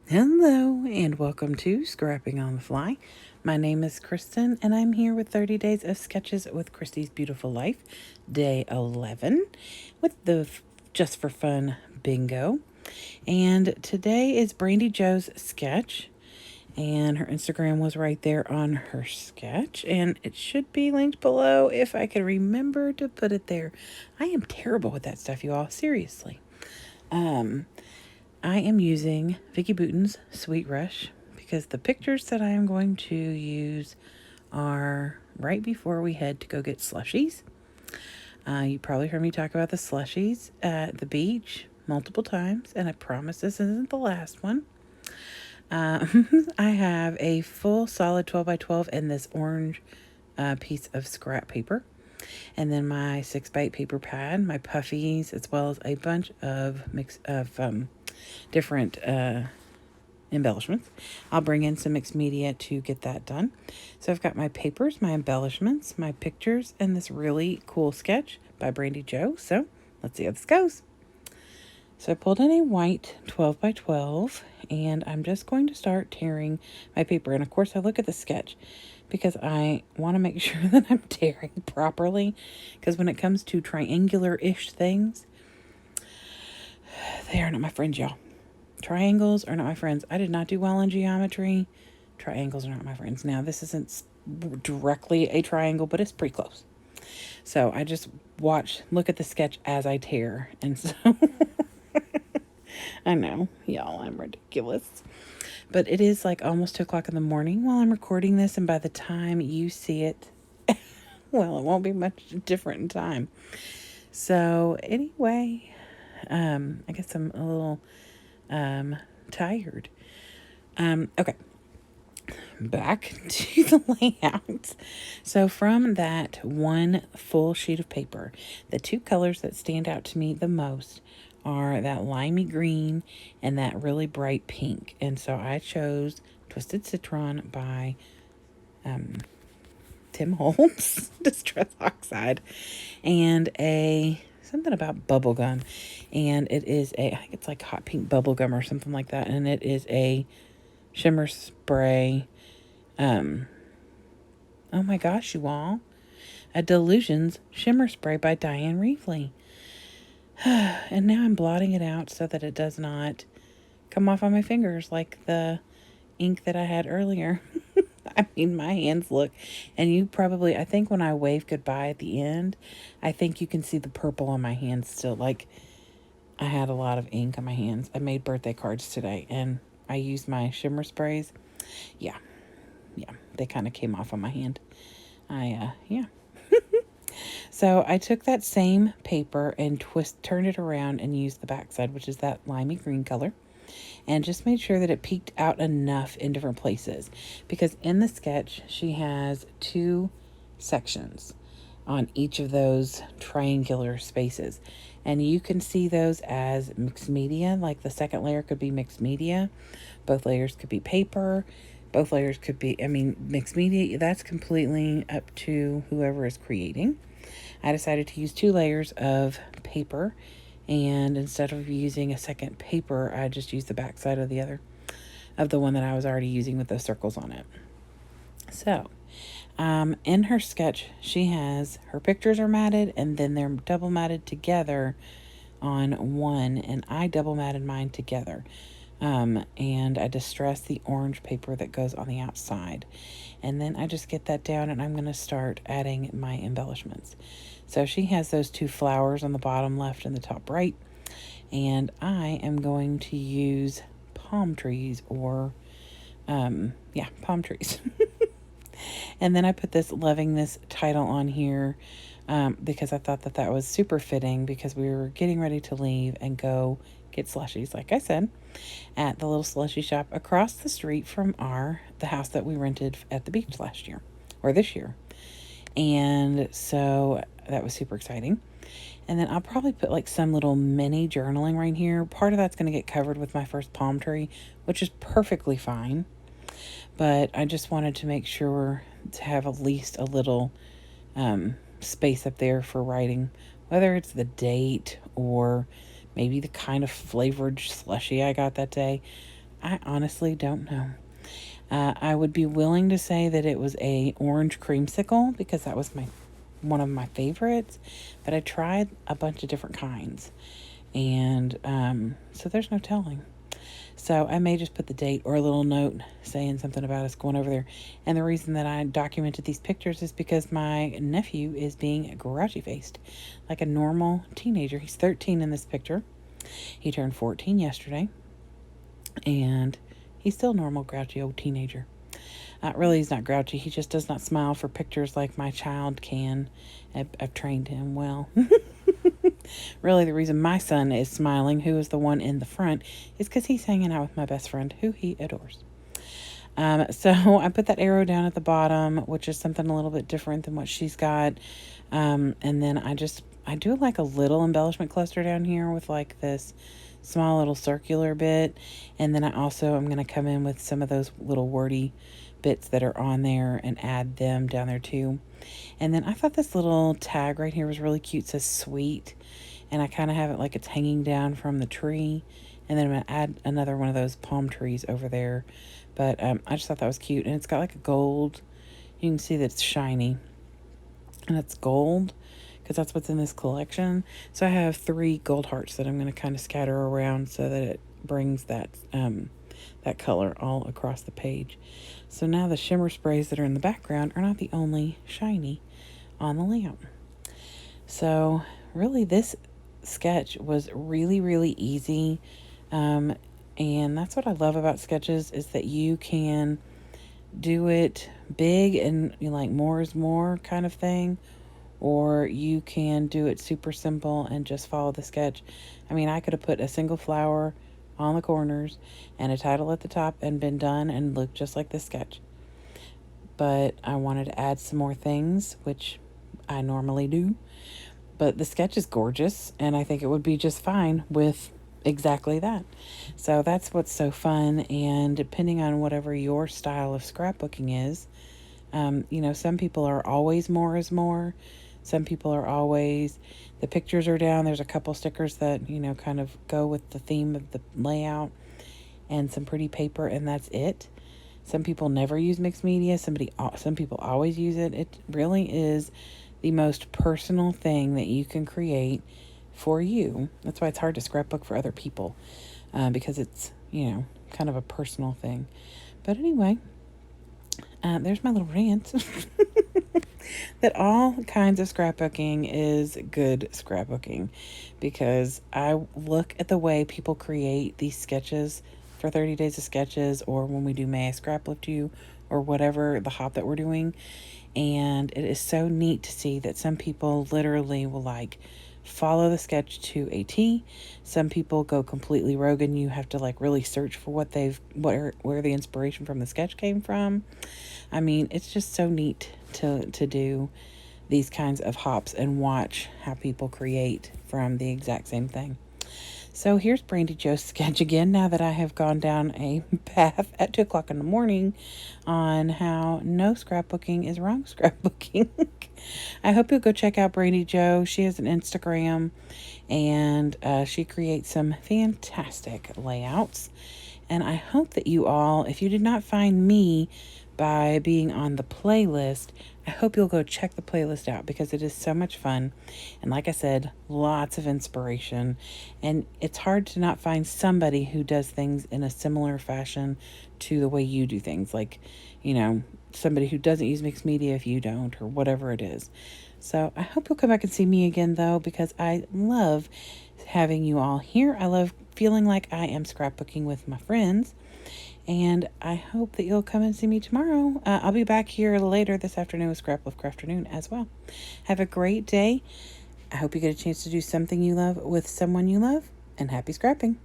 Hello, and welcome to Scrapping on the Fly. My name is Kristen, and I'm here with 30 Days of Sketches with Christy's Beautiful Life, day 11, with the Just for Fun bingo. And today is Brandi Joe's sketch, and her Instagram was right there on her sketch, and it should be linked below if I can remember to put it there. I am terrible with that stuff, you all, seriously. I am using Vicky Bouton's Sweet Rush because the pictures that I am going to use are right before we head to go get slushies. You probably heard me talk about the slushies at the beach multiple times, and I promise this isn't the last one. I have a full solid 12 by 12 and this orange piece of scrap paper. And then my 6x8 paper pad, my puffies, as well as a bunch of different embellishments. I'll bring in some mixed media to get that done. So I've got my papers, my embellishments, my pictures, and this really cool sketch by Brandi Joe. So let's see how this goes. So I pulled in a white 12 by 12, and I'm just going to start tearing my paper. And of course I look at the sketch because I want to make sure that I'm tearing properly, because when it comes to triangular-ish things, they are not my friends, y'all. Triangles are not my friends. I did not do well in geometry. Triangles are not my friends. Now, this isn't directly a triangle, but it's pretty close. So I just look at the sketch as I tear. And so I know, y'all, I'm ridiculous. But it is like almost 2 o'clock in the morning while I'm recording this. And by the time you see it, well, it won't be much different in time. So anyway, I guess I'm a little tired. Okay. Back to the layout. So from that one full sheet of paper, the two colors that stand out to me the most are that limey green and that really bright pink. And so I chose Twisted Citron by Tim Holtz, Distress Oxide, and something about bubblegum. And it is I think it's like hot pink bubblegum or something like that. And it is a shimmer spray. Oh my gosh, you all. A Delusions shimmer spray by Diane Reefley. And now I'm blotting it out so that it does not come off on my fingers like the ink that I had earlier. I mean, my hands look, and you probably, I think when I wave goodbye at the end, I think you can see the purple on my hands still. Like, I had a lot of ink on my hands. I made birthday cards today, and I used my shimmer sprays. Yeah, they kind of came off on my hand. Yeah. So I took that same paper and turned it around and used the backside, which is that limey green color, and just made sure that it peeked out enough in different places, because in the sketch she has 2 sections on each of those triangular spaces, and you can see those as mixed media. Like the second layer could be mixed media, both layers could be paper, both layers could be, mixed media. That's completely up to whoever is creating. I decided to use 2 layers of paper, and instead of using a second paper, I just used the back side of the one that I was already using with those circles on it. So, in her sketch, she has her pictures are matted, and then they're double matted together on one, and I double matted mine together. And I distress the orange paper that goes on the outside. And then I just get that down, and I'm going to start adding my embellishments. So she has those 2 flowers on the bottom left and the top right. And I am going to use palm trees or, palm trees. And then I put this Loving This title on here because I thought that was super fitting, because we were getting ready to leave and go get slushies, like I said, at the little slushie shop across the street from the house that we rented at the beach last year, or this year. And so that was super exciting. And then I'll probably put like some little mini journaling right here. Part of that's going to get covered with my first palm tree, which is perfectly fine. But I just wanted to make sure to have at least a little space up there for writing, whether it's the date or maybe the kind of flavored slushie I got that day. I honestly don't know. I would be willing to say that it was a orange creamsicle because that was one of my favorites, but I tried a bunch of different kinds, and so there's no telling. So I may just put the date or a little note saying something about us going over there. And the reason that I documented these pictures is because my nephew is being grouchy faced, like a normal teenager. He's 13 in this picture. He turned 14 yesterday, and he's still a normal grouchy old teenager. Really, he's not grouchy. He just does not smile for pictures like my child can. I've trained him well. Really, the reason my son is smiling, who is the one in the front, is because he's hanging out with my best friend, who he adores. So I put that arrow down at the bottom, which is something a little bit different than what she's got. And then I do like a little embellishment cluster down here with like this small little circular bit. And then I also am going to come in with some of those little wordy bits that are on there and add them down there too. And then I thought this little tag right here was really cute. It says sweet. And I kind of have it like it's hanging down from the tree. And then I'm going to add another one of those palm trees over there. But I just thought that was cute. And it's got like a gold. You can see that it's shiny. And it's gold because that's what's in this collection. So I have 3 gold hearts that I'm going to kind of scatter around so that it brings that that color all across the page. So now the shimmer sprays that are in the background are not the only shiny on the layout. So really this sketch was really, really easy. And that's what I love about sketches is that you can do it big and like more is more kind of thing, or you can do it super simple and just follow the sketch. I mean, I could have put a single flower on the corners and a title at the top and been done and looked just like this sketch. But I wanted to add some more things, which I normally do. But the sketch is gorgeous, and I think it would be just fine with exactly that. So that's what's so fun, and depending on whatever your style of scrapbooking is, some people are always more is more. Some people are always, the pictures are down. There's a couple stickers that, kind of go with the theme of the layout and some pretty paper, and that's it. Some people never use mixed media. Some people always use it. It really is the most personal thing that you can create for you. That's why it's hard to scrapbook for other people, because it's, kind of a personal thing. But anyway, there's my little rant. That all kinds of scrapbooking is good scrapbooking, because I look at the way people create these sketches for 30 days of sketches, or when we do May I Scraplift You, or whatever the hop that we're doing. And it is so neat to see that some people literally will like follow the sketch to a T. Some people go completely rogue and you have to like really search for where the inspiration from the sketch came from. I mean, it's just so neat to do these kinds of hops and watch how people create from the exact same thing. So here's Brandi Joe's sketch again, now that I have gone down a path at 2 o'clock in the morning on how no scrapbooking is wrong scrapbooking. I hope you'll go check out Brandi Joe. She has an Instagram, and she creates some fantastic layouts. And I hope that you all, if you did not find me by being on the playlist, I hope you'll go check the playlist out, because it is so much fun. And like I said, lots of inspiration. And it's hard to not find somebody who does things in a similar fashion to the way you do things. Like, somebody who doesn't use mixed media if you don't, or whatever it is. So I hope you'll come back and see me again, though, because I love having you all here. I love feeling like I am scrapbooking with my friends. And I hope that you'll come and see me tomorrow. I'll be back here later this afternoon with Scraplift Afternoon as well. Have a great day. I hope you get a chance to do something you love with someone you love. And happy scrapping.